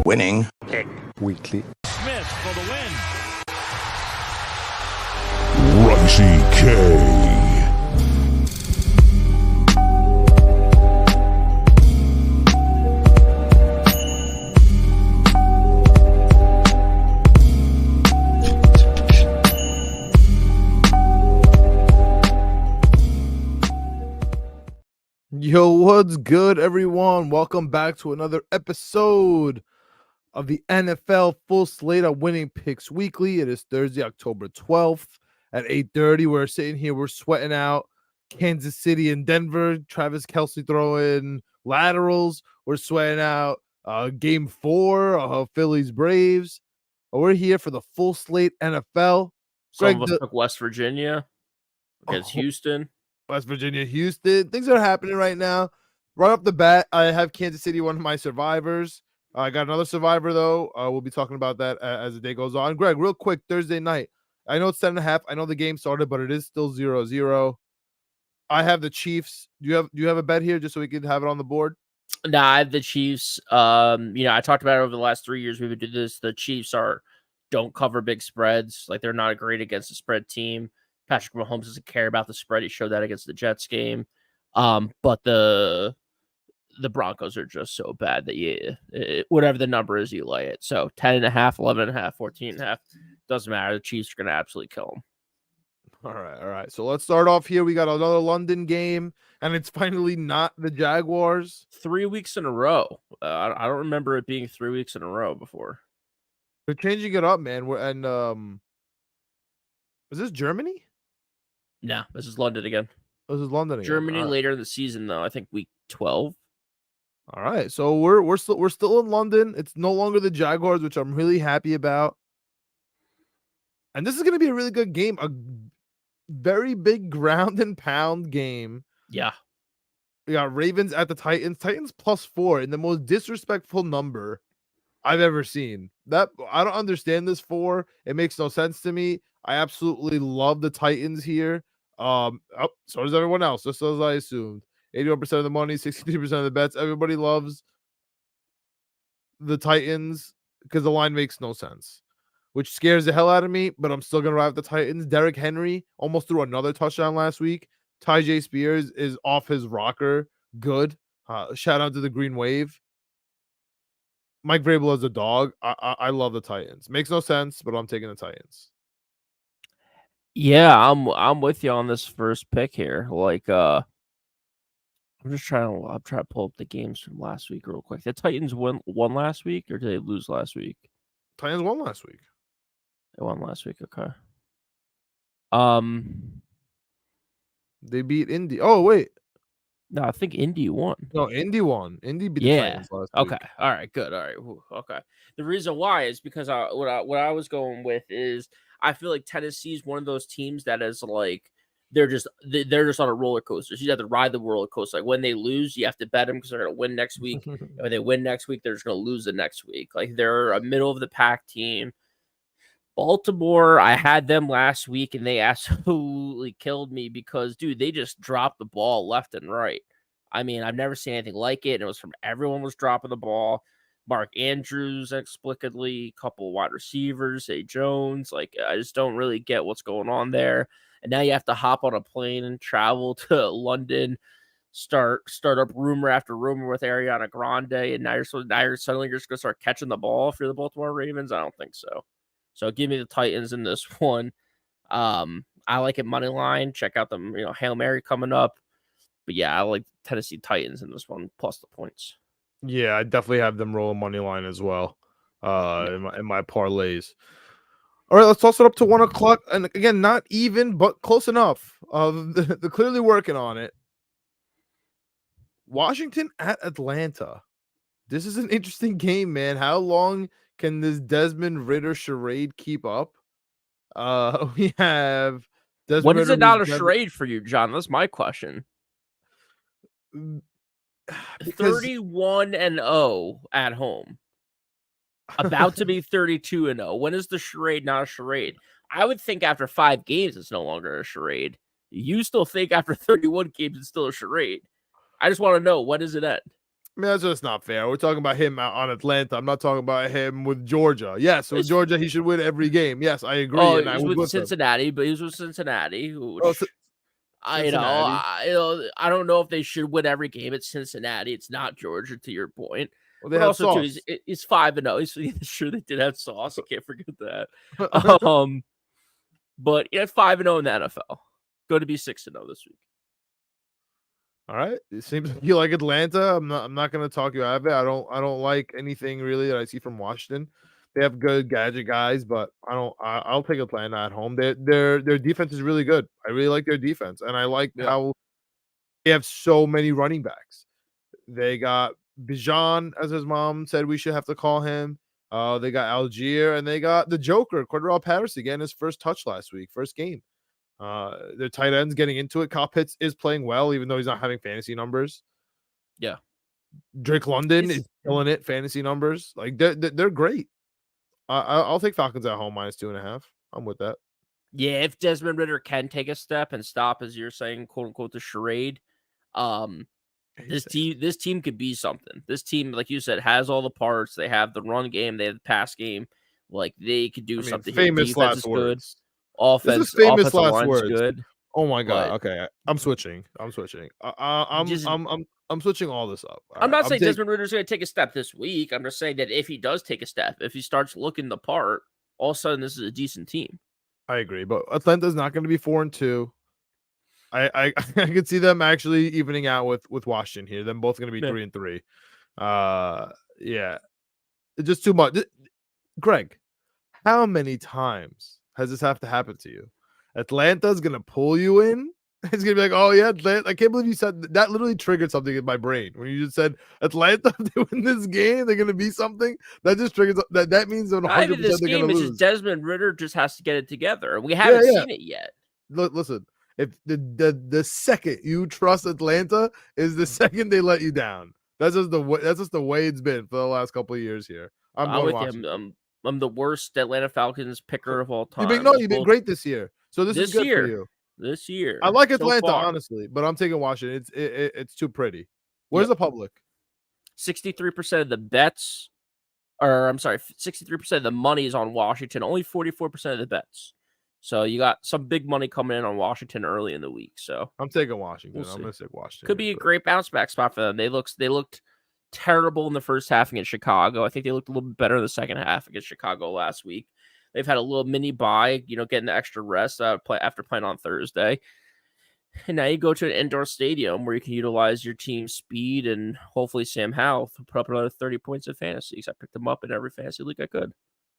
Winning. Pick. Weekly. Smith for the win. Raisi K. Yo, what's good, everyone? Welcome back to another episode of the NFL Full Slate of Winning Picks Weekly. It is Thursday, October 12th at 8:30. We're sitting here, we're sweating out Kansas City and Denver. Travis Kelce throwing laterals. We're sweating out Game 4 of Phillies Braves. We're here for the Full Slate NFL. Some of us took West Virginia against Houston. West Virginia, Houston. Things are happening right now. Right off the bat, I have Kansas City, one of my survivors. I got another survivor, though. We'll be talking about that as the day goes on. Greg, real quick, Thursday night. I know it's 10.5. I know the game started, but it is still 0-0. I have the Chiefs. Do you have a bet here just so we can have it on the board? Nah, I have the Chiefs. I talked about it over the last 3 years. We would do this. The Chiefs don't cover big spreads. Like, they're not great against a spread team. Patrick Mahomes doesn't care about the spread. He showed that against the Jets game. But the Broncos are just so bad that whatever the number is, you lay it. So 10.5, 11.5, 14.5, doesn't matter. The Chiefs are going to absolutely kill them. All right. So let's start off here. We got another London game, and it's finally not the Jaguars. 3 weeks in a row. I don't remember it being 3 weeks in a row before. They're changing it up, man. Is this Germany? No, this is London again. This is London again. Germany later in the season, though. I think week 12. All right, so we're still in London. It's no longer the Jaguars, which I'm really happy about. And this is going to be a really good game, a very big ground and pound game. Yeah. We got Ravens at the Titans. Titans +4 in the most disrespectful number I've ever seen. That I don't understand this for. It makes no sense to me. I absolutely love the Titans here. So does everyone else, just as I assumed. 81% of the money, 63% of the bets. Everybody loves the Titans because the line makes no sense, which scares the hell out of me, but I'm still going to ride the Titans. Derrick Henry almost threw another touchdown last week. Tyjae Spears is off his rocker. Good. Shout out to the Green Wave. Mike Vrabel as a dog. I love the Titans. Makes no sense, but I'm taking the Titans. Yeah, I'm with you on this first pick here. Like, I'm trying to pull up the games from last week real quick. The Titans won last week, or did they lose last week? Titans won last week. They won last week. Okay. They beat Indy. Oh wait, no, I think Indy won. No, Indy won. Indy beat the Titans last week. Okay. All right. Good. All right. Okay. The reason why is because what I was going with is I feel like Tennessee is one of those teams that is like they're just on a roller coaster. So you have to ride the roller coaster. Like when they lose, you have to bet them because they're going to win next week. And when they win next week, they're just going to lose the next week. Like they're a middle of the pack team. Baltimore, I had them last week and they absolutely killed me because, dude, they just dropped the ball left and right. I mean, I've never seen anything like it. And it was from everyone was dropping the ball. Mark Andrews, inexplicably, a couple of wide receivers, Zay Jones. Like, I just don't really get what's going on there. And now you have to hop on a plane and travel to London, start up rumor after rumor with Ariana Grande, and now you're suddenly just going to start catching the ball if you're the Baltimore Ravens. I don't think so. So give me the Titans in this one. I like it money line. Check out them, Hail Mary coming up. But yeah, I like Tennessee Titans in this one plus the points. Yeah, I definitely have them rolling money line as well. In my parlays. All right, let's toss it up to 1 o'clock. And again, not even, but close enough. They're clearly working on it. Washington at Atlanta. This is an interesting game, man. How long can this Desmond Ridder charade keep up? We have Desmond when is Ridder, it not a charade for you, John? That's my question. 31-0 at home. About to be 32-0. When is the charade not a charade? I would think after 5 games it's no longer a charade. You still think after 31 games it's still a charade. I just want to know, when does it end? I mean, that's just not fair. We're talking about him on Atlanta. I'm not talking about him with Georgia. Yes, with Georgia, he should win every game. Yes, I agree, and I he's was with with him. Cincinnati, but he's with Cincinnati, Oh, which Cincinnati. I don't know if they should win every game at Cincinnati. It's not Georgia, to your point. Well, they But had also, too, Sauce. he's 5-0. He's sure they did have Sauce. You can't forget that. But 5-0 in the NFL. Going to be 6-0 this week. All right. It seems like you like Atlanta. I'm not gonna talk you out of it. I don't like anything really that I see from Washington. They have good gadget guys, but I'll take Atlanta at home. Their defense is really good. I really like their defense, and I like how they have so many running backs. They got Bijan, as his mom said we should have to call him. They got Algier, and they got the Joker, Cordero Patterson, getting his first touch last week, first game. Their tight ends getting into it. Kyle Pitts is playing well, even though he's not having fantasy numbers. Yeah. Drake London is killing it, fantasy numbers. Like they're great. I'll take Falcons at home -2.5. I'm with that. Yeah, if Desmond Ridder can take a step and stop, as you're saying, quote unquote, the charade, this team could be something. This team, like you said, has all the parts. They have the run game, they have the pass game. Like they could do something. Famous last words. Offense, famous offensive last line's words. good. Oh my god. Okay, I'm switching. I'm switching all this up. I'm not saying Desmond Ridder's going to take a step this week. I'm just saying that if he does take a step, if he starts looking the part, all of a sudden this is a decent team. I agree, but Atlanta's not going to be 4-2. I could see them actually evening out with Washington here. Them both going to be 3-3. Yeah, it's just too much. Greg, how many times has this have to happen to you? Atlanta's going to pull you in. It's going to be like, oh yeah, Atlanta. I can't believe you said that. Literally triggered something in my brain when you just said Atlanta, if they win this game, they're going to be something. That just triggers that means 100% they're going to lose. Just Desmond Ridder just has to get it together. We haven't seen it yet. Listen, if the second you trust Atlanta is the second they let you down. That's just the way it's been for the last couple of years here. I'm with him. I'm the worst Atlanta Falcons picker of all time. You've been great this year. So this is good for you. This year. I like Atlanta, honestly, but I'm taking Washington. It's too pretty. Where's the public? 63% of the bets, or I'm sorry, 63% of the money is on Washington. Only 44% of the bets. So you got some big money coming in on Washington early in the week. So I'm taking Washington. I'm going to take Washington. Could be a great bounce back spot for them. They looked terrible in the first half against Chicago. I think they looked a little bit better in the second half against Chicago last week. They've had a little mini bye, getting the extra rest after playing on Thursday. And now you go to an indoor stadium where you can utilize your team's speed and hopefully Sam Howell to put up another 30 points in fantasy. I picked him up in every fantasy league I could.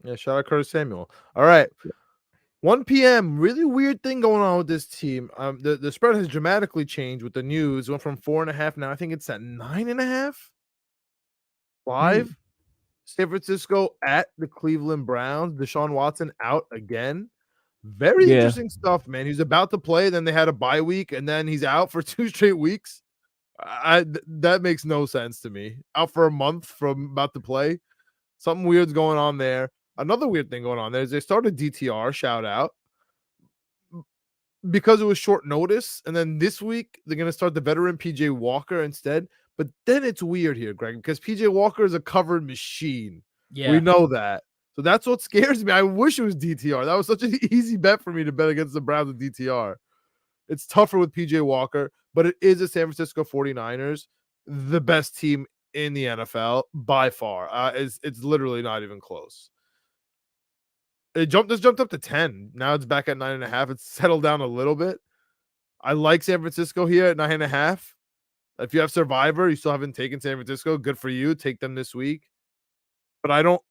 Yeah, shout out Curtis Samuel. All right. 1 p.m. Really weird thing going on with this team. The spread has dramatically changed with the news. It went from 4.5. Now I think it's at 9.5. Live. San Francisco at the Cleveland Browns. Deshaun Watson out again. Very interesting stuff, man. He's about to play. Then they had a bye week, and then he's out for 2 straight weeks. That makes no sense to me. Out for a month from about to play. Something weird's going on there. Another weird thing going on there is they started DTR, shout out, because it was short notice. And then this week, they're going to start the veteran PJ Walker instead. But then it's weird here, Greg, because PJ Walker is a covered machine. Yeah. We know that. So that's what scares me. I wish it was DTR. That was such an easy bet for me to bet against the Browns with DTR. It's tougher with PJ Walker, but it is a San Francisco 49ers, the best team in the NFL by far. It's literally not even close. This jumped up to 10. Now it's back at 9.5. It's settled down a little bit. I like San Francisco here at 9.5. If you have Survivor, you still haven't taken San Francisco. Good for you. Take them this week. But I don't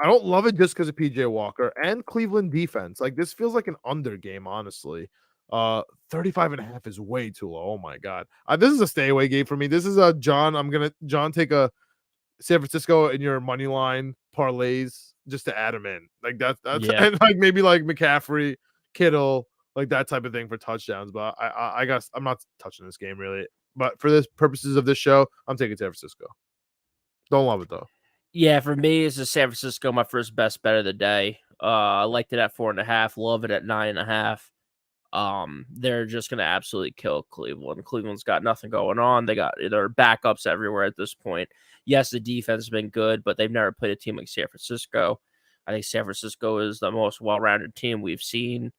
love it just because of PJ Walker and Cleveland defense. Like this feels like an under game, honestly. 35.5 is way too low. Oh my god. This is a stay away game for me. This is a John. John take a San Francisco in your money line parlays just to add them in. Like that's and like maybe like McCaffrey, Kittle, like that type of thing for touchdowns. But I guess I'm not touching this game really. But for the purposes of this show, I'm taking San Francisco. Don't love it though. Yeah, for me, it's a San Francisco, my first best bet of the day. I liked it at 4.5. Love it at 9.5. they're just going to absolutely kill Cleveland. Cleveland's got nothing going on. They got their backups everywhere at this point. Yes, the defense has been good, but they've never played a team like San Francisco. I think San Francisco is the most well-rounded team we've seen.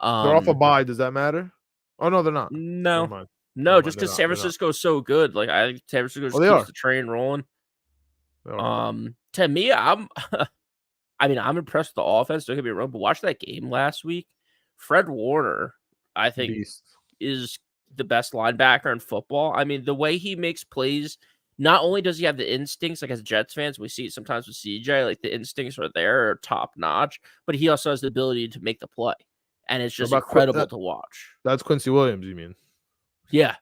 They're off a bye. Does that matter? Oh no, they're not. Never No, mind. no, just because San Francisco is so good. Like I think San Francisco just keeps the train rolling. To me, I'm impressed with the offense. Don't get me wrong, but watch that game last week. Fred Warner, I think, is the best linebacker in football. I mean, the way he makes plays, not only does he have the instincts, like as Jets fans, we see it sometimes with CJ, like the instincts are there, are top notch, but he also has the ability to make the play. And it's just incredible to watch. That's Quincy Williams, you mean? Yeah.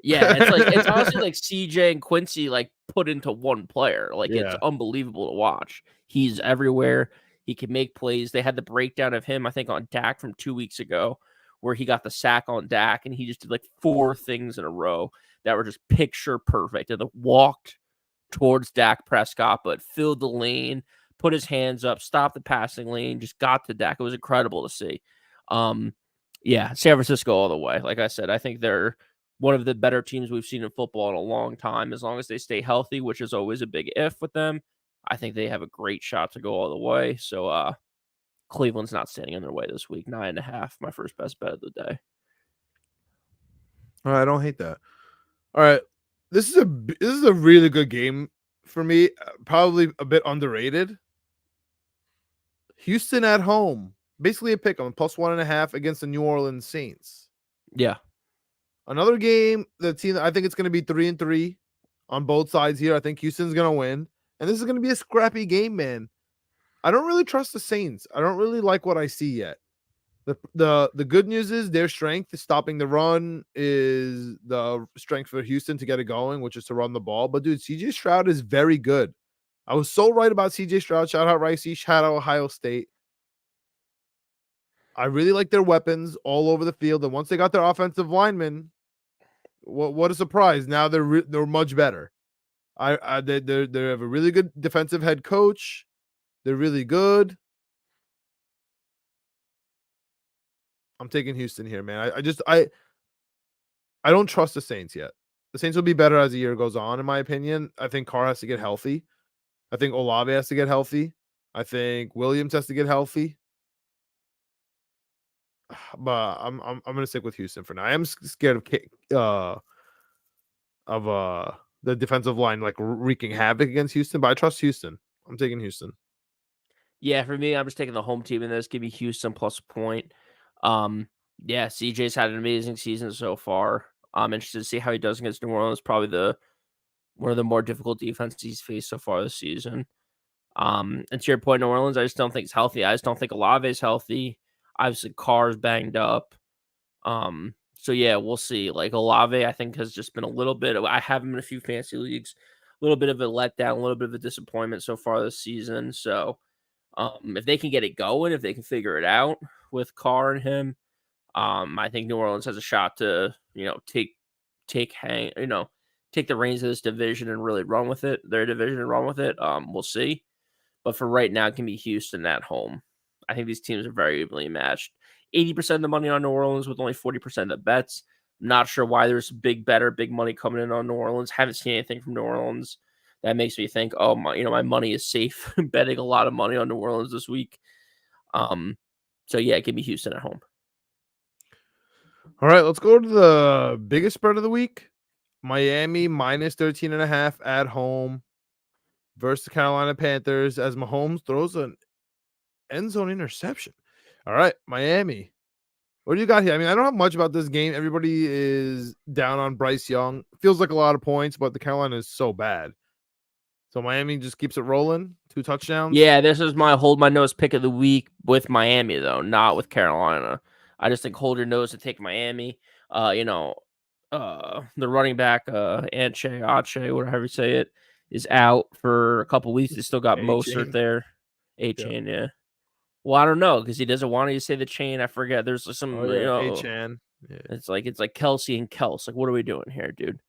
Yeah, it's honestly like CJ and Quincy like put into one player. Like it's unbelievable to watch. He's everywhere. He can make plays. They had the breakdown of him, I think, on Dak from 2 weeks ago, where he got the sack on Dak and he just did like 4 things in a row that were just picture perfect. And walked towards Dak Prescott, but filled the lane, put his hands up, stopped the passing lane, just got to Dak. It was incredible to see. Yeah, San Francisco all the way. Like I said, I think they're one of the better teams we've seen in football in a long time. As long as they stay healthy, which is always a big if with them, I think they have a great shot to go all the way. So Cleveland's not standing in their way this week. 9.5, my first best bet of the day. All right, I don't hate that. All right, this is a really good game for me. Probably a bit underrated. Houston at home, basically a pick 'em, +1.5 against the New Orleans Saints. Yeah. Another game, the team, I think it's going to be 3-3 on both sides here. I think Houston's going to win. And this is going to be a scrappy game, man. I don't really trust the Saints. I don't really like what I see yet. The good news is their strength is stopping the run is the strength for Houston to get it going, which is to run the ball. But, dude, CJ Stroud is very good. I was so right about CJ Stroud. Shout out Raisi. Shout out Ohio State. I really like their weapons all over the field. And once they got their offensive linemen, what a surprise! Now they're much better. They have a really good defensive head coach. They're really good. I'm taking Houston here, man. I don't trust the Saints yet. The Saints will be better as the year goes on, in my opinion. I think Carr has to get healthy. I think Olave has to get healthy. I think Williams has to get healthy. But I'm gonna stick with Houston for now. I am scared of the defensive line like wreaking havoc against Houston, but I trust Houston. I'm taking Houston. Yeah, for me, I'm just taking the home team in this. Give me Houston plus a point. Yeah, CJ's had an amazing season so far. I'm interested to see how he does against New Orleans. Probably one of the more difficult defenses he's faced so far this season. And to your point, New Orleans, I just don't think it's healthy. I just don't think Olave's healthy. Obviously, Carr's banged up. So yeah, we'll see. Like Olave, I think has just been a little bit. I have him in a few fantasy leagues. A little bit of a letdown, a little bit of a disappointment so far this season. So, if they can get it going, if they can figure it out with Carr and him, I think New Orleans has a shot to take the reins of this division and really run with it. Their division and run with it. We'll see. But for right now, it can be Houston at home. I think these teams are very evenly matched. 80% of the money on New Orleans with only 40% of the bets. Not sure why there's big money coming in on New Orleans. Haven't seen anything from New Orleans that makes me think, oh my money is safe. Betting a lot of money on New Orleans this week. So yeah, give me Houston at home. All right, let's go to the biggest spread of the week. Miami -13.5 at home versus the Carolina Panthers as Mahomes throws an end zone interception. All right, Miami. What do you got here? I mean, I don't have much about this game. Everybody is down on Bryce Young. Feels like a lot of points, but the Carolina is so bad. So Miami just keeps it rolling. 2 touchdowns. Yeah, this is my hold my nose pick of the week with Miami, though, not with Carolina. I just think hold your nose and take Miami. The running back, Ache, whatever you say it, is out for a couple weeks. They still got Mostert there. A-Chain, yeah. Well, I don't know because he doesn't want to say the chain. I forget. There's some, A-Chan. Yeah. It's like Kelsey and Kels. Like, what are we doing here, dude?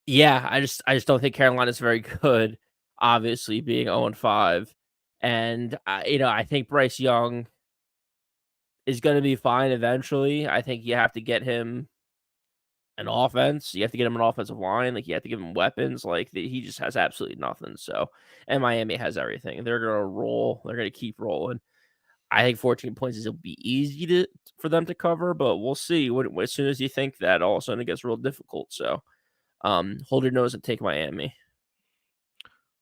Yeah, I just don't think Carolina's very good. Obviously, being 0-5, and I think Bryce Young is going to be fine eventually. I think you have to get him an offense. You have to get him an offensive line. Like, you have to give him weapons. Like, he just has absolutely nothing. So, and Miami has everything. They're going to roll. They're going to keep rolling. I think 14 points is, it'll be easy for them to cover, but we'll see. As soon as you think that, all of a sudden it gets real difficult. So, hold your nose and take Miami.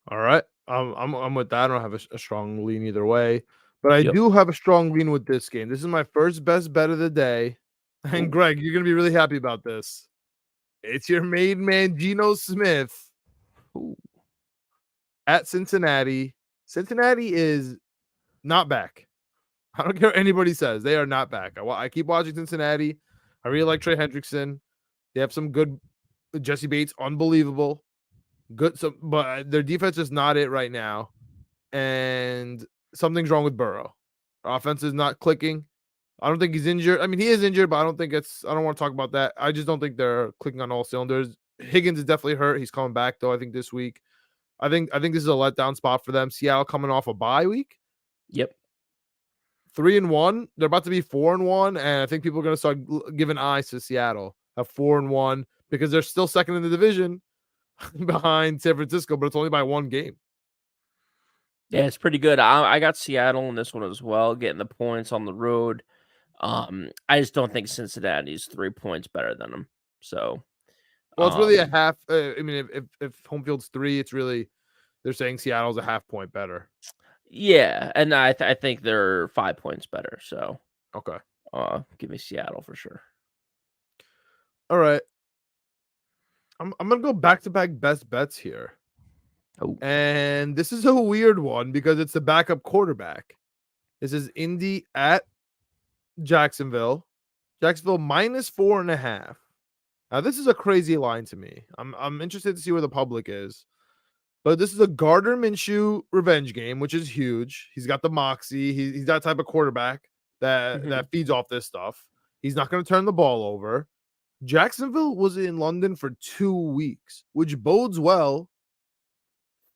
All right. I'm with that. I don't have a strong lean either way, but I Yep. do have a strong lean with this game. This is my first best bet of the day. And Ooh. Greg, you're gonna be really happy about this. It's your main man, Geno Smith Ooh. at Cincinnati. Cincinnati is not back. I don't care what anybody says. They are not back. I keep watching Cincinnati. I really like Trey Hendrickson. They have some good Jesse Bates, unbelievable. Good, but their defense is not it right now. And something's wrong with Burrow. Offense is not clicking. I don't think he's injured. I mean, he is injured, but I don't want to talk about that. I just don't think they're clicking on all cylinders. Higgins is definitely hurt. He's coming back though, I think this week. I think this is a letdown spot for them. Seattle coming off a bye week. Yep. 3-1. They're about to be 4-1, and I think people are going to start giving eyes to Seattle at 4-1 because they're still second in the division behind San Francisco, but it's only by one game. Yeah, it's pretty good. I got Seattle in this one as well, getting the points on the road. I just don't think Cincinnati's 3 points better than them. So, well, it's really a half. I mean, if home field's 3, it's really they're saying Seattle's a half point better. Yeah, and I think they're 5 points better. So, okay, give me Seattle for sure. All right, I'm gonna go back to back best bets here. Oh. And this is a weird one because it's the backup quarterback. This is Indy at Jacksonville. Jacksonville -4.5. Now, this is a crazy line to me. I'm interested to see where the public is. But this is a Gardner Minshew revenge game, which is huge. He's got the moxie. He's that type of quarterback that feeds off this stuff. He's not going to turn the ball over. Jacksonville was in London for 2 weeks, which bodes well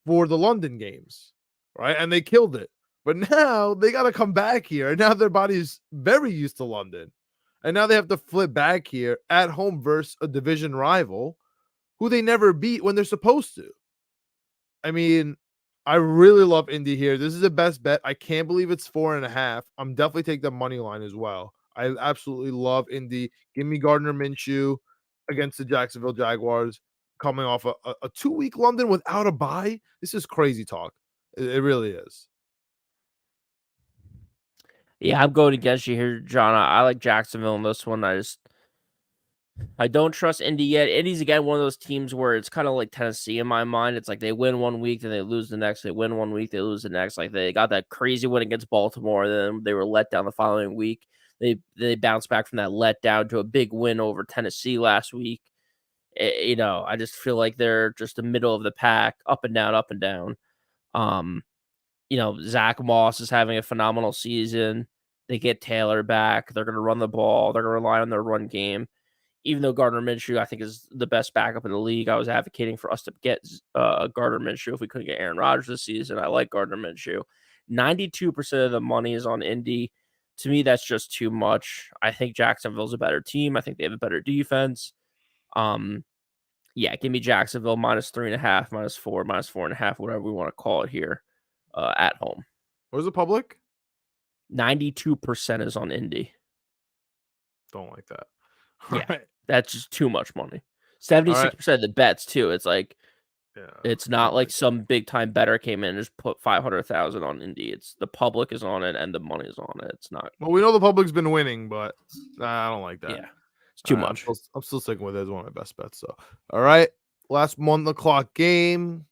for the London games, right? And they killed it. But now they got to come back here. And now their body's very used to London. And now they have to flip back here at home versus a division rival who they never beat when they're supposed to. I mean, I really love Indy here. This is the best bet. I can't believe it's 4.5. I'm definitely taking the money line as well. I absolutely love Indy. Give me Gardner Minshew against the Jacksonville Jaguars coming off a 2-week London without a bye. This is crazy talk. It really is. Yeah, I'm going against you here, John. I like Jacksonville in this one. I don't trust Indy yet. Indy's again one of those teams where it's kind of like Tennessee in my mind. It's like they win 1 week, then they lose the next. They win 1 week, they lose the next. Like, they got that crazy win against Baltimore, then they were let down the following week. They bounced back from that letdown to a big win over Tennessee last week. I just feel like they're just the middle of the pack, up and down, up and down. Zach Moss is having a phenomenal season. They get Taylor back. They're going to run the ball. They're going to rely on their run game. Even though Gardner Minshew, I think, is the best backup in the league, I was advocating for us to get Gardner Minshew if we couldn't get Aaron Rodgers this season. I like Gardner Minshew. 92% of the money is on Indy. To me, that's just too much. I think Jacksonville's a better team. I think they have a better defense. Yeah, give me Jacksonville -3.5, -4, -4.5, whatever we want to call it here, at home. Where's the public? 92% is on Indy. Don't like that. Yeah, right. That's just too much money. 76% of the bets too. It's like, it's not like some big time bettor came in and just put 500,000 on Indy. It's the public is on it and the money's on it. It's not. Well, we know the public's been winning, but I don't like that. Yeah, it's too much. I'm still sticking with it as one of my best bets. So, all right, last 1 o'clock game.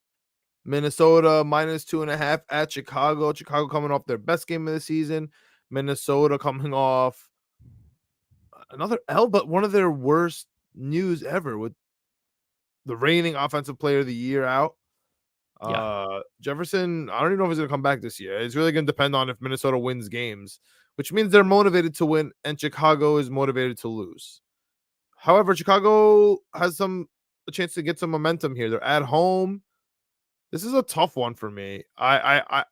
Minnesota -2.5 at Chicago. Chicago coming off their best game of the season. Minnesota coming off another L, but one of their worst news ever with the reigning offensive player of the year out. Jefferson, I don't even know if he's going to come back this year. It's really going to depend on if Minnesota wins games, which means they're motivated to win and Chicago is motivated to lose. However, Chicago has a chance to get some momentum here. They're at home. This is a tough one for me. I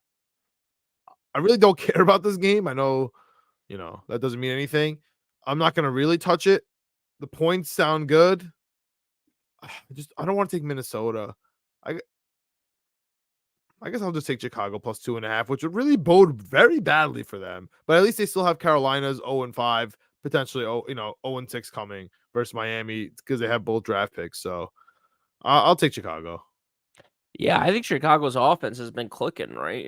really don't care about this game. I know that doesn't mean anything. I'm not gonna really touch it. The points sound good. I don't want to take Minnesota. I I guess I'll just take Chicago plus 2.5, which would really bode very badly for them. But at least they still have Carolina's 0-5, potentially 0-6 coming versus Miami because they have both draft picks. So I'll take Chicago. Yeah, I think Chicago's offense has been clicking, right?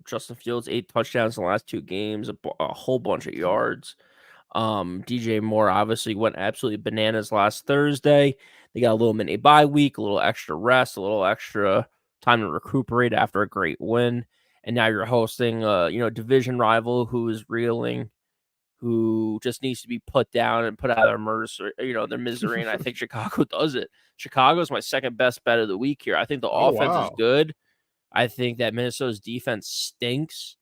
Justin Fields 8 touchdowns in the last 2 games, a whole bunch of yards. DJ Moore obviously went absolutely bananas last Thursday. They got a little mini bye week, a little extra rest, a little extra time to recuperate after a great win. And now you're hosting division rival who is reeling, who just needs to be put down and put out of their misery. And I think Chicago does it. Chicago's my second best bet of the week here. I think the Oh, offense is wow. good. I think that Minnesota's defense stinks.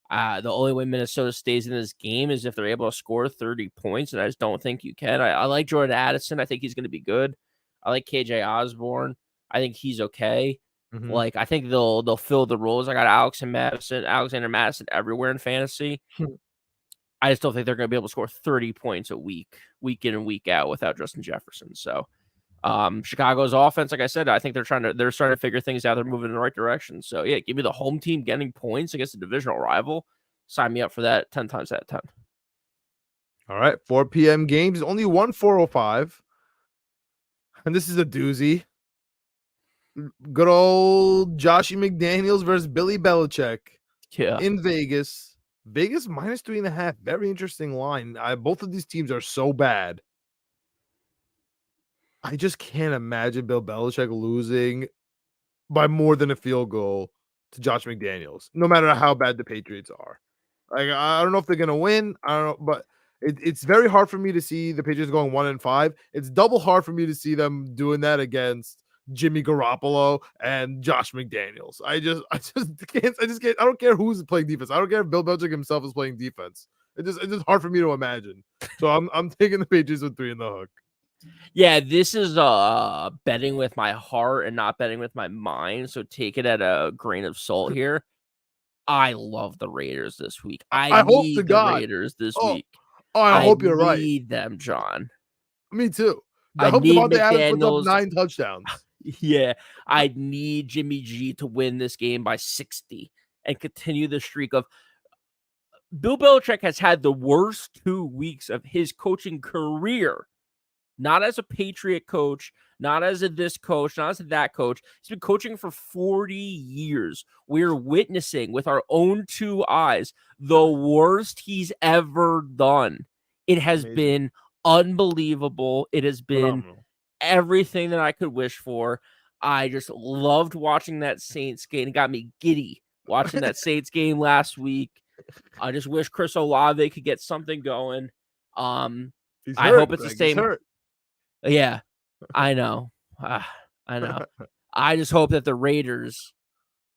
The only way Minnesota stays in this game is if they're able to score 30 points, and I just don't think you can. I like Jordan Addison. I think he's going to be good. I like KJ Osborne. I think he's okay. Mhm. Like, I think they'll fill the roles. I got Alexander Madison everywhere in fantasy. I just don't think they're going to be able to score 30 points a week in and week out without Justin Jefferson. So, Chicago's offense, like I said, I think they're starting to figure things out. They're moving in the right direction. So yeah, give me the home team getting points against a divisional rival. Sign me up for that 10 times out of 10. All right, 4 p.m. games, only one 405. And this is a doozy. Good old Joshy McDaniels versus Billy Belichick Yeah. in Vegas. Vegas minus 3.5. Very interesting line. Both of these teams are so bad. I just can't imagine Bill Belichick losing by more than a field goal to Josh McDaniels, no matter how bad the Patriots are. Like, I don't know if they're gonna win. I don't know, but it's very hard for me to see the Patriots going 1-5. It's double hard for me to see them doing that against Jimmy Garoppolo and Josh McDaniels. I just can't. I don't care who's playing defense. I don't care if Bill Belichick himself is playing defense. It's just hard for me to imagine. So I'm taking the Patriots with 3 in the hook. Yeah, this is betting with my heart and not betting with my mind. So take it at a grain of salt here. I love the Raiders this week. I hope to need the God. Raiders this Oh, week. I I hope you're right. need them, John. Me too. I I hope need Devontae Adams puts up McDaniels. 9 touchdowns. Yeah, I need Jimmy G to win this game by 60 and continue the streak of Bill Belichick has had the worst 2 weeks of his coaching career. Not as a Patriot coach, not as a this coach, not as a that coach. He's been coaching for 40 years. We're witnessing with our own 2 eyes the worst he's ever done. It has Amazing. been unbelievable. It has been Phenomenal. everything that I could wish for. I just loved watching that Saints game. It got me giddy watching that Saints game last week. I just wish Chris Olave could get something going. He's I hurt, hope it's the Greg. same. He's hurt. Yeah, I know. I know. I just hope that the Raiders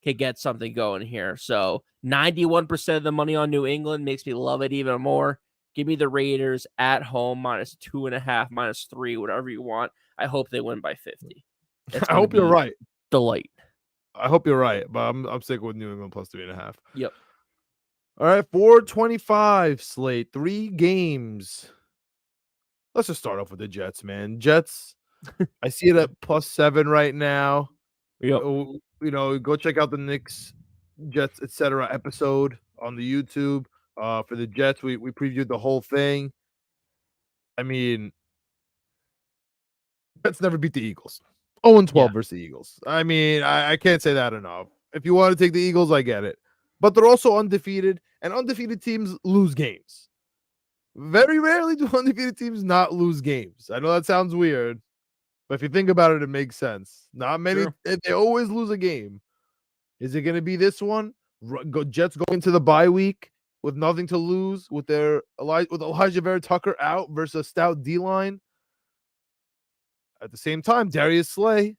can get something going here. So 91% of the money on New England makes me love it even more. Give me the Raiders at home minus 2.5, minus 3, whatever you want. I hope they win by 50. I hope you're right. Delight. I hope you're right, but I'm sticking with New England plus 3.5. Yep. All right, 425 slate, 3 games. Let's just start off with the Jets, man. Jets, I see it at plus 7 right now. Yep. Go check out the Knicks, Jets, etc. episode on the YouTube. For the Jets, we previewed the whole thing. I mean, Jets never beat the Eagles. 0-12 versus the Eagles. I mean, I can't say that enough. If you want to take the Eagles, I get it. But they're also undefeated, and undefeated teams lose games. Very rarely do undefeated teams not lose games. I know that sounds weird, but if you think about it, it makes sense. Not many. Sure. They always lose a game. Is it going to be this one? Jets go into the bye week with nothing to lose, with Elijah Vera Tucker out versus a stout D-line. At the same time, Darius Slay,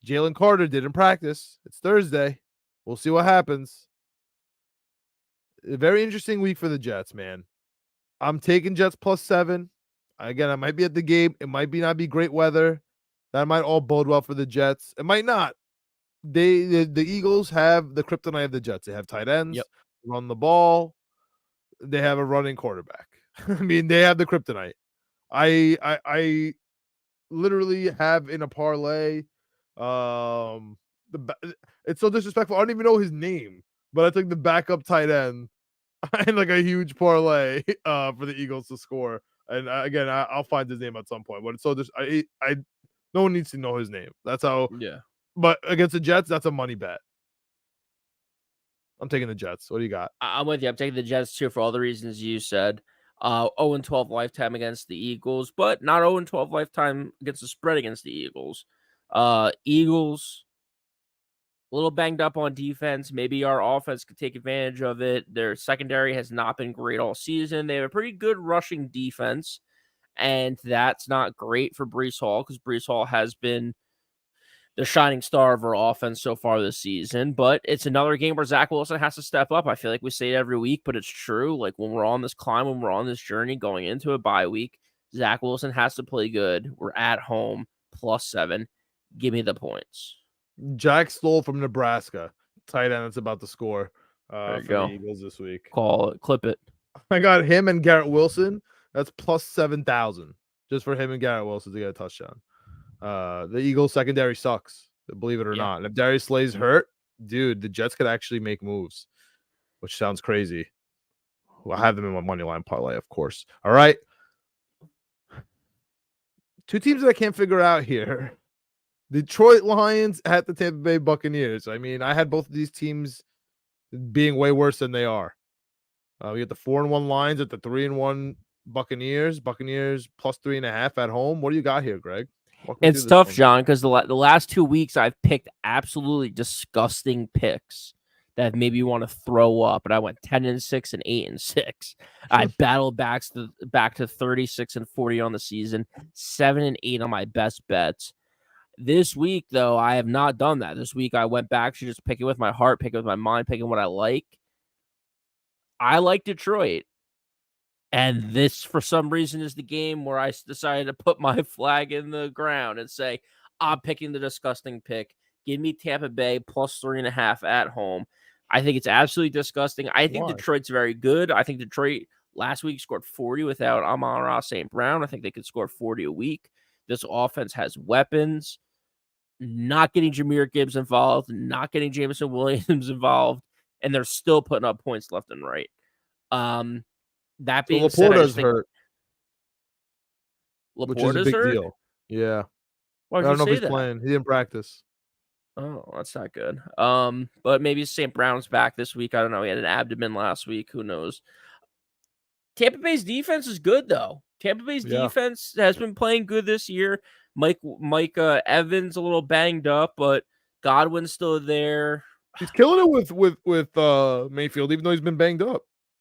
Jalen Carter didn't practice. It's Thursday. We'll see what happens. A very interesting week for the Jets, man. I'm taking Jets plus 7. Again, I might be at the game. It might not be great weather. That might all bode well for the Jets. It might not. The Eagles have the kryptonite of the Jets. They have tight ends, run the ball. they have a running quarterback. I mean, they have the kryptonite. I literally have in a parlay. It's so disrespectful. I don't even know his name, but I took the backup tight end and like a huge parlay for the Eagles to score. And again, I'll find his name at some point. But it's so I no one needs to know his name. That's how. Yeah. But against the Jets, that's a money bet. I'm taking the Jets. What do you got? I'm with you. I'm taking the Jets too for all the reasons you said. 0-12 lifetime against the Eagles, but not 0-12 lifetime against the spread against the Eagles. Eagles a little banged up on defense. Maybe our offense could take advantage of it. Their secondary has not been great all season. They have a pretty good rushing defense, and that's not great for Breece Hall because Breece Hall has been the shining star of our offense so far this season. But it's another game where Zach Wilson has to step up. I feel like we say it every week, but it's true. Like when we're on this climb, when we're on this journey going into a bye week, Zach Wilson has to play good. We're at home, +7. Give me the points. Jack Stoll from Nebraska, tight end that's about to score There you for go. the Eagles this week. Call it, clip it. I got him and Garrett Wilson. That's +7,000 just for him and Garrett Wilson to get a touchdown. The Eagles secondary sucks, believe it or not. And if Darius Slay's hurt, dude, the Jets could actually make moves, which sounds crazy. Well, I have them in my money line parlay, of course. All right. Two teams that I can't figure out here. Detroit Lions at the Tampa Bay Buccaneers. I mean, I had both of these teams being way worse than they are. We get the 4-1 Lions at the 3-1 Buccaneers. Buccaneers +3.5 at home. What do you got here, Greg? It's tough, John, because the last 2 weeks I've picked absolutely disgusting picks that maybe you want to throw up, and I went 10-6 and 8-6. I battled back to 36-40 on the season, 7-8 on my best bets. This week, though, I have not done that. This week, I went back to just picking with my heart, picking with my mind, picking what I like. I like Detroit. And this, for some reason, is the game where I decided to put my flag in the ground and say, I'm picking the disgusting pick. Give me Tampa Bay +3.5 at home. I think it's absolutely disgusting. I think Detroit's very good. I think Detroit last week scored 40 without Amon-Ra St. Brown. I think they could score 40 a week. This offense has weapons. Not getting Jahmyr Gibbs involved, not getting Jameson Williams involved, and they're still putting up points left and right. That being said, I just think hurt, which is a big hurt? deal. Yeah. Why I don't would know you if say he's that? playing. He didn't practice. Oh, that's not good. But maybe St. Brown's back this week. I don't know. He had an abdomen last week. Who knows? Tampa Bay's defense is good, though. Tampa Bay's defense has been playing good this year. Mike Evans a little banged up, but Godwin's still there. He's killing it with Mayfield, even though he's been banged up.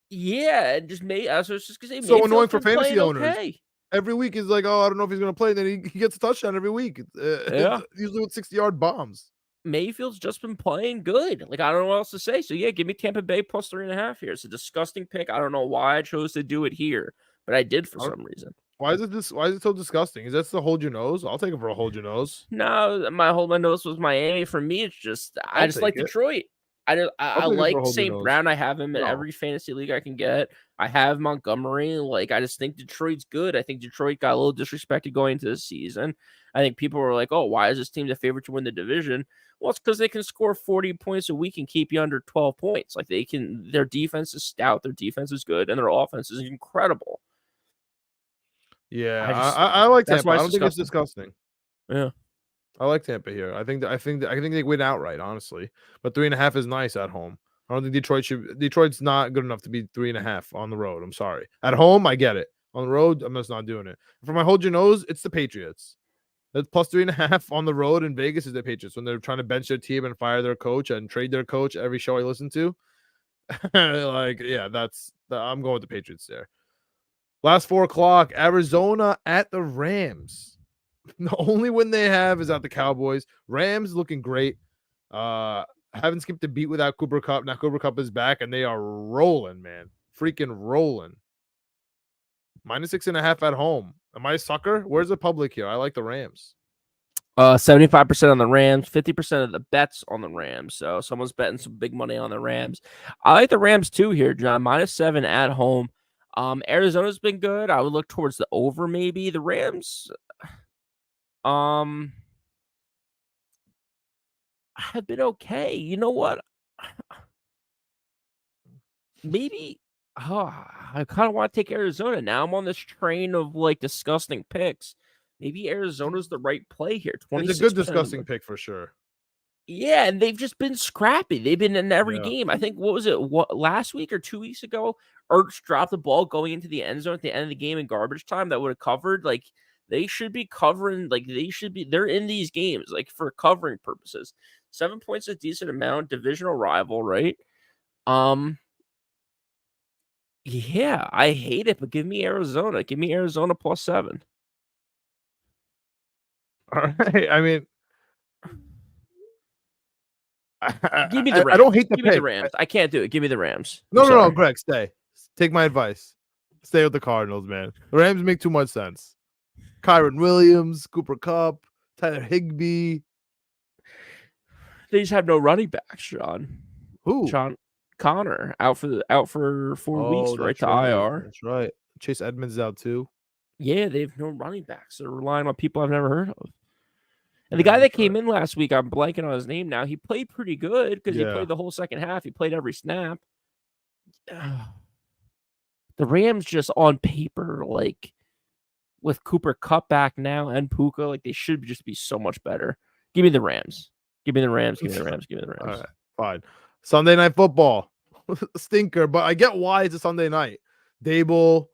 Yeah, just I was just gonna say, so annoying for fantasy owners. Okay. Every week he's like, "Oh, I don't know if he's going to play." Then he gets a touchdown every week. Usually with 60-yard bombs. Mayfield's just been playing good. Like, I don't know what else to say. So yeah, give me Tampa Bay +3.5 here. It's a disgusting pick. I don't know why I chose to do it here, but I did for some reason. Why is it so disgusting? Is that to hold your nose? I'll take it for a hold your nose. No, my hold my nose was Miami. For me, it's just I just like Detroit. I like St. Brown. I have him in every fantasy league I can get. I have Montgomery. Like, I just think Detroit's good. I think Detroit got a little disrespected going into this season. I think people were like, "Oh, why is this team the favorite to win the division?" Well, it's because they can score 40 points a week and keep you under 12 points. Like, they can. Their defense is stout. Their defense is good, and their offense is incredible. Yeah, I like Tampa. I don't think it's disgusting. Yeah. I like Tampa here. I think they win outright, honestly. But 3.5 is nice at home. I don't think Detroit's not good enough to be 3.5 on the road. I'm sorry. At home, I get it. On the road, I'm just not doing it. For my hold your nose, it's the Patriots. That's +3.5 on the road in Vegas is the Patriots when they're trying to bench their team and fire their coach and trade their coach every show I listen to. I'm going with the Patriots there. Last 4 o'clock, Arizona at the Rams. The only win they have is at the Cowboys. Rams looking great. Haven't skipped a beat without Cooper Kupp. Now Cooper Kupp is back, and they are rolling, man. Freaking rolling. -6.5 at home. Am I a sucker? Where's the public here? I like the Rams. 75% on the Rams, 50% of the bets on the Rams. So someone's betting some big money on the Rams. I like the Rams too here, John. -7 at home. Arizona's been good. I would look towards the over maybe. The Rams have been okay. You know what? Maybe I kind of want to take Arizona. Now I'm on this train of like disgusting picks. Maybe Arizona's the right play here. It's a good 26% of disgusting pick for sure. Yeah, and they've just been scrappy. They've been in every Yeah. game. I think what was it? What last week or 2 weeks ago? Ertz dropped the ball going into the end zone at the end of the game in garbage time that would have covered. Like they should be covering. Like they're in these games like for covering purposes. 7 points is a decent amount. Divisional rival, right? Um, yeah, I hate it, but give me Arizona. Give me Arizona +7. All right. I mean, Give me the I Rams. don't hate the Give me the pick. Rams. I can't do it. Give me the Rams. I'm No, sorry. Greg, stay. Take my advice. Stay with the Cardinals, man. The Rams make too much sense. Kyron Williams, Cooper Kupp, Tyler Higbee. They just have no running backs, John. Who? John Connor out for 4 weeks, right That's to right. IR. That's right. Chase Edmonds is out too. Yeah, they have no running backs. They're relying on people I've never heard of. And the Yeah, guy that that's came right. in last week, I'm blanking on his name now. He played pretty good because he Yeah. played the whole second half. He played every snap. The Rams just on paper, like with Cooper Kupp back now and Puka, like they should just be so much better. Give me the Rams. Give me the Rams. Give me the Rams. Give me the All Rams. right, fine. Sunday night football. Stinker, but I get why it's a Sunday night. Dable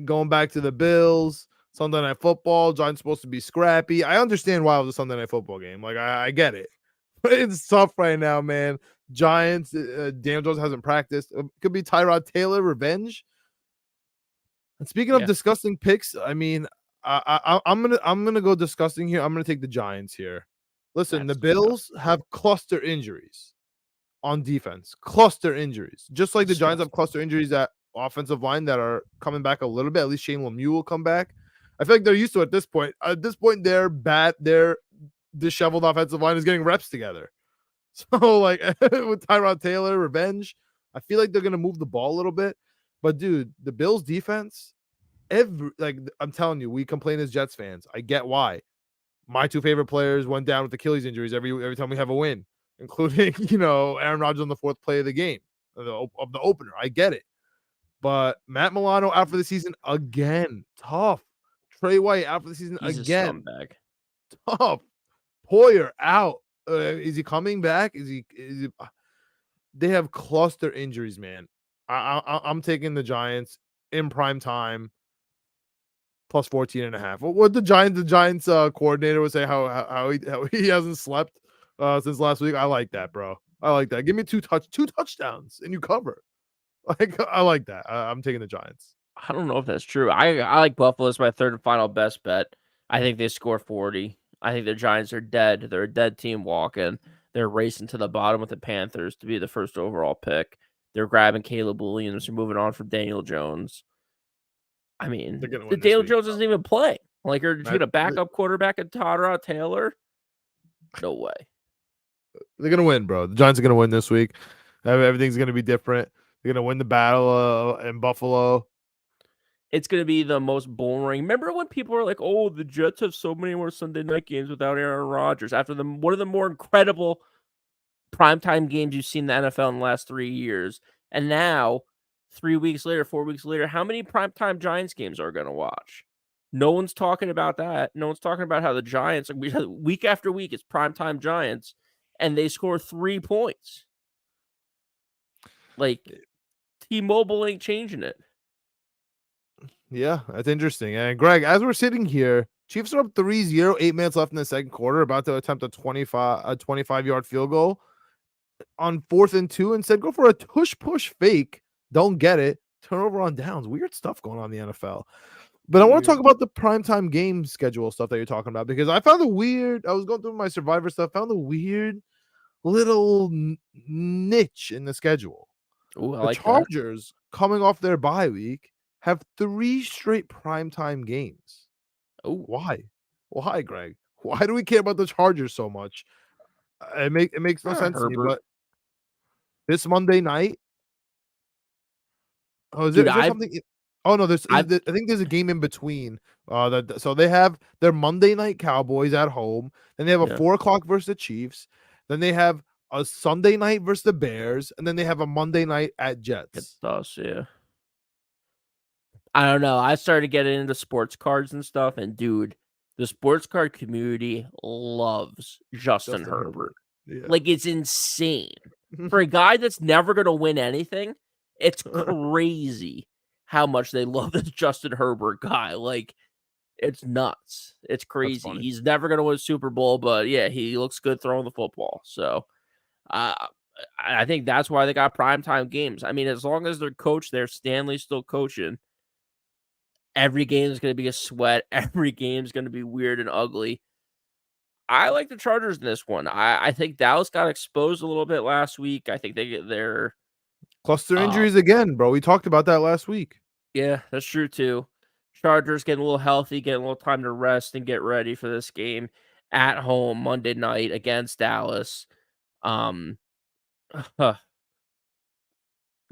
going back to the Bills. Sunday night football. Giants supposed to be scrappy. I understand why it was a Sunday night football game. Like I get it. But it's tough right now, man. Giants, Daniel Jones hasn't practiced. Could be Tyrod Taylor revenge. And speaking of Yeah. disgusting picks, I mean, I'm gonna go disgusting here. I'm gonna take the Giants here. Listen, That's the Bills have cluster injuries on defense, cluster injuries, just like the Giants have cluster injuries at offensive line that are coming back a little bit. At least Shane Lemieux will come back. I feel like they're used to it at this point. At this point, their disheveled offensive line is getting reps together. So, like with Tyrod Taylor, revenge, I feel like they're gonna move the ball a little bit. But dude, the Bills defense, I'm telling you, we complain as Jets fans. I get why. My two favorite players went down with Achilles injuries every time we have a win, including Aaron Rodgers on the fourth play of the game of the opener. I get it, but Matt Milano out for the season again. Tough. Trey White out for the season He's again. a scumbag. Tough. Poyer out. Is he coming back? Is he? They have cluster injuries, man. I'm taking the Giants in prime time. Plus 14.5. What the Giants coordinator would say how he hasn't slept since last week. I like that, bro. I like that. Give me two touchdowns and you cover. Like I like that. I'm taking the Giants. I don't know if that's true. I like Buffalo as my third and final best bet. I think they score 40. I think the Giants are dead. They're a dead team walking. They're racing to the bottom with the Panthers to be the first overall pick. They're grabbing Caleb Williams. They're moving on from Daniel Jones. I mean, They're gonna the win this Daniel week, Jones bro. doesn't even play. Like, are you Matt- going to backup quarterback at Tyrod Taylor? No way. They're gonna win, bro. The Giants are gonna win this week. Everything's gonna be different. They're gonna win the battle in Buffalo. It's going to be the most boring. Remember when people were like, "Oh, the Jets have so many more Sunday night games without Aaron Rodgers." After one of the more incredible primetime games you've seen in the NFL in the last 3 years, and now 3 weeks later, 4 weeks later, how many primetime Giants games are going to watch? No one's talking about that. No one's talking about how the Giants, week after week, it's primetime Giants, and they score 3 points. Like, T-Mobile ain't changing it. Yeah, that's interesting. And Greg, as we're sitting here, Chiefs are up 3-0, 8 minutes left in the second quarter, about to attempt a 25-yard field goal on 4th and 2. Instead, go for a push fake. Don't get it. Turnover on downs. Weird stuff going on in the NFL. But I want to talk about the primetime game schedule stuff that you're talking about, because I found I was going through my Survivor stuff, found a weird little niche in the schedule. Ooh, I The like that. Chargers, coming off their bye week, have 3 straight primetime games. Ooh. Why? Why, Greg? Why do we care about the Chargers so much? It makes no sense to me. Herbert. But this Monday night, Dude, is there something? Oh no, I think there's a game in between. So they have their Monday night Cowboys at home. Then they have a 4:00 versus the Chiefs. Then they have a Sunday night versus the Bears, and then they have a Monday night at Jets. It's us, yeah. I don't know. I started getting into sports cards and stuff, and dude, the sports card community loves Justin Herbert. Yeah. Like, it's insane. For a guy that's never going to win anything, it's crazy how much they love this Justin Herbert guy. Like, it's nuts. It's crazy. He's never going to win a Super Bowl, but yeah, he looks good throwing the football. So, I think that's why they got primetime games. I mean, as long as their coach there, Stanley's still coaching, every game is going to be a sweat. Every game is going to be weird and ugly. I like the Chargers in this one. I think Dallas got exposed a little bit last week. I think they get their cluster injuries again, bro. We talked about that last week. Yeah, that's true too. Chargers getting a little healthy, getting a little time to rest and get ready for this game at home Monday night against Dallas.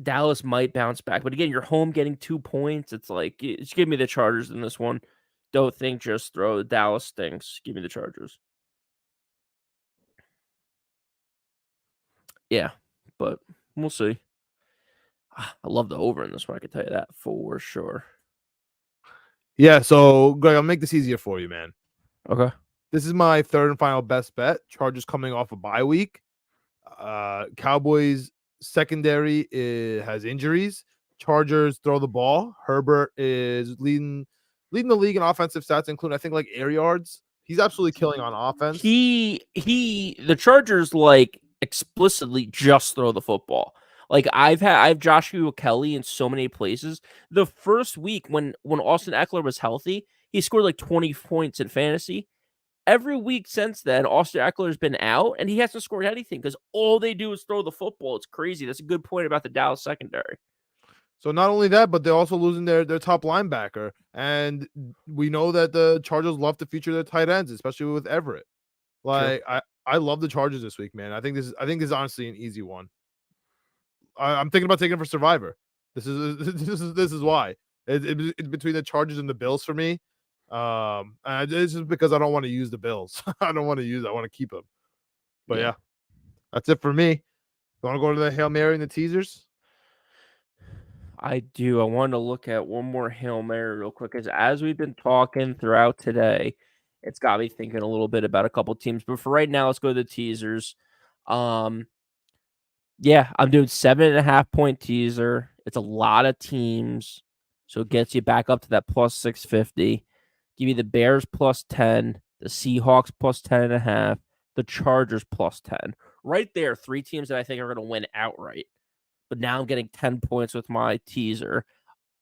Dallas might bounce back, but again, you're home getting 2 points. It's like, just give me the Chargers in this one. Don't think just throw Dallas stinks. Give me the Chargers. Yeah, but we'll see. I love the over in this one. I can tell you that for sure. Yeah, so Greg, I'll make this easier for you, man. Okay. This is my third and final best bet. Chargers coming off a bye week. Cowboys secondary has injuries. Chargers throw the ball. Herbert is leading the league in offensive stats, including I think like air yards. He's absolutely killing on offense. The Chargers like explicitly just throw the football. Like I have Joshua Kelly in so many places. The first week when Austin Eckler was healthy, he scored like 20 points in fantasy. Every week since then, Austin Eckler's been out, and he hasn't scored anything because all they do is throw the football. It's crazy. That's a good point about the Dallas secondary. So not only that, but they're also losing their top linebacker, and we know that the Chargers love to feature their tight ends, especially with Everett. Like sure. I love the Chargers this week, man. I think this is honestly an easy one. I'm thinking about taking it for Survivor. This is why it's between the Chargers and the Bills for me. And it's just because I don't want to use the Bills. I want to keep them. But yeah, that's it for me. You want to go to the Hail Mary and the teasers? I do. I want to look at one more Hail Mary real quick, because as we've been talking throughout today, it's got me thinking a little bit about a couple teams. But for right now, let's go to the teasers. Yeah, I'm doing 7.5 point teaser. It's a lot of teams, so it gets you back up to that plus 650. Give me the Bears plus 10, the Seahawks plus 10.5, the Chargers plus 10. Right there, 3 teams that I think are going to win outright. But now I'm getting 10 points with my teaser.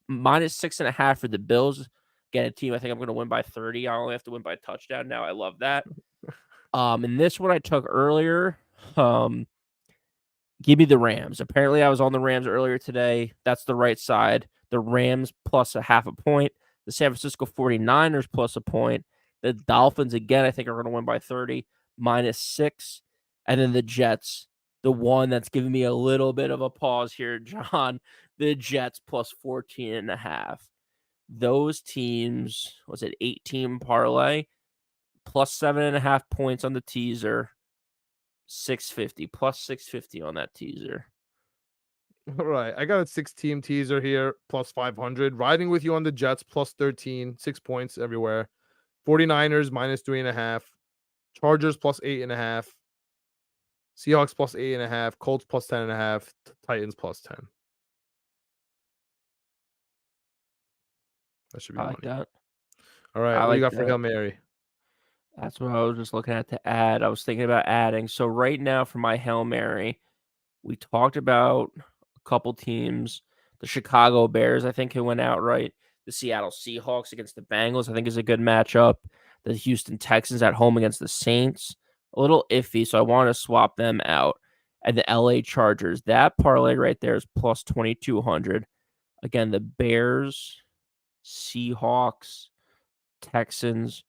Minus 6.5 for the Bills. Again, a team I think I'm going to win by 30. I only have to win by a touchdown now. I love that. And this one I took earlier. Give me the Rams. Apparently, I was on the Rams earlier today. That's the right side. The Rams plus 0.5 point. The San Francisco 49ers plus a point. The Dolphins, again, I think are going to win by 30. Minus 6. And then the Jets, the one that's giving me a little bit of a pause here, John. The Jets plus 14.5. Those teams, was it 8-team parlay? Plus 7.5 points on the teaser. 650 plus 650 on that teaser. All right, I got a 6-team teaser here plus 500. Riding with you on the Jets plus 13, 6 points everywhere. 49ers minus 3.5. Chargers plus 8.5. Seahawks plus 8.5. Colts plus 10.5. Titans plus 10. That should be like money. that. All right, what do you got for Hail Mary? That's what I was just looking at to add. I was thinking about adding. So right now for my Hail Mary, we talked about a couple teams. The Chicago Bears, I think, who went outright. The Seattle Seahawks against the Bengals, I think, is a good matchup. The Houston Texans at home against the Saints, a little iffy, so I want to swap them out. And the LA Chargers, that parlay right there is plus 2,200. Again, the Bears, Seahawks, Texans,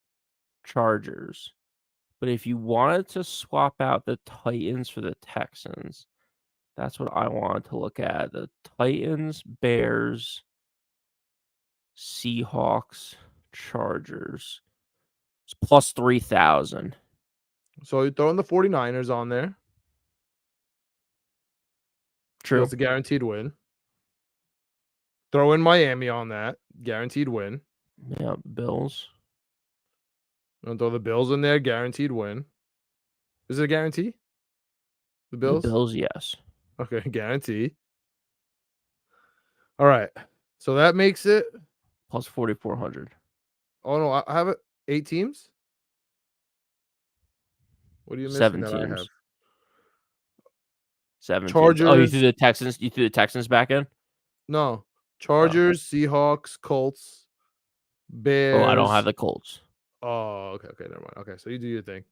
Chargers. But if you wanted to swap out the Titans for the Texans, that's what I wanted to look at. The Titans, Bears, Seahawks, Chargers. It's plus 3,000. So you're throwing the 49ers on there. True. That's a guaranteed win. Throw in Miami on that. Guaranteed win. Yeah, Bills. And throw the Bills in there. Guaranteed win. Is it a guarantee? The Bills? The Bills, yes. Okay, guarantee. All right. So that makes it. Plus 4,400. Oh, no. I have it 8 teams. What are you missing 7 that I have? teams. 7 teams. Chargers. Oh, you threw the Texans. You threw the Texans back in? No. Chargers, Seahawks, Colts, Bears. Oh, I don't have the Colts. Oh, okay. Never mind. Okay, so you do your thing.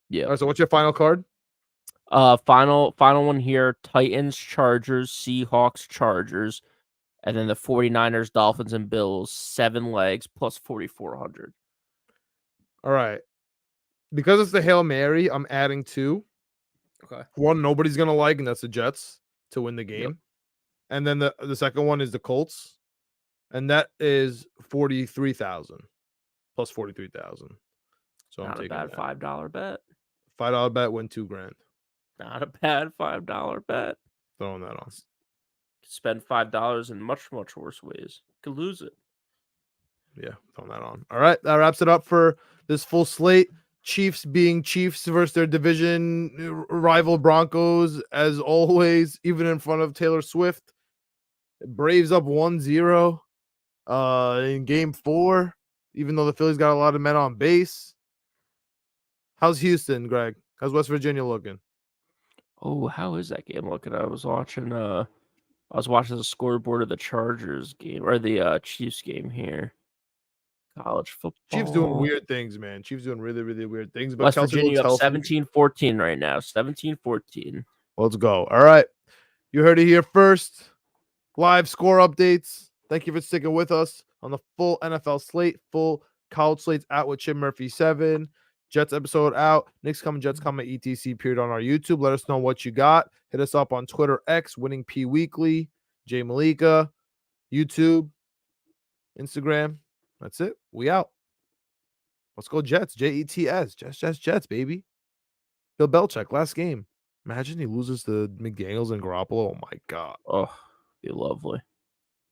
Yeah. All right, so what's your final card? Final one here. Titans, Chargers, Seahawks, Chargers. And then the 49ers, Dolphins, and Bills. 7 legs plus 4,400. All right. Because it's the Hail Mary, I'm adding 2. Okay. One nobody's gonna like, and that's the Jets to win the game. Yep. And then the second one is the Colts, and that is 43,000 plus 43,000. So Not I'm a taking bad that. $5 bet. $5 bet, win $2,000. Not a bad $5 bet. Throwing that on. Spend $5 in much, much worse ways. Could lose it. Yeah, throwing that on. All right, that wraps it up for this full slate. Chiefs being Chiefs versus their division rival Broncos, as always, even in front of Taylor Swift. Braves up 1-0 in game 4, even though the Phillies got a lot of men on base. How's Houston, Greg? How's West Virginia looking? Oh, how is that game looking? I was watching the scoreboard of the Chargers game or the Chiefs game here. College football. Chiefs doing weird things, man. Chiefs doing really, really weird things. But West Kelsey Virginia looks up healthy. 17-14 right now. 17-14. Let's go. All right. You heard it here first. Live score updates. Thank you for sticking with us on the full NFL slate, full college slates out with Chip Murphy 7. Jets episode out. Knicks coming, Jets coming, etc. Period on our YouTube. Let us know what you got. Hit us up on Twitter, X, Winning P Weekly, Jay Meleka, YouTube, Instagram. That's it. We out. Let's go Jets. Jets. Jets, baby. Bill Belichick, last game. Imagine he loses to McDaniels and Garoppolo. Oh, my God. Oh, be lovely.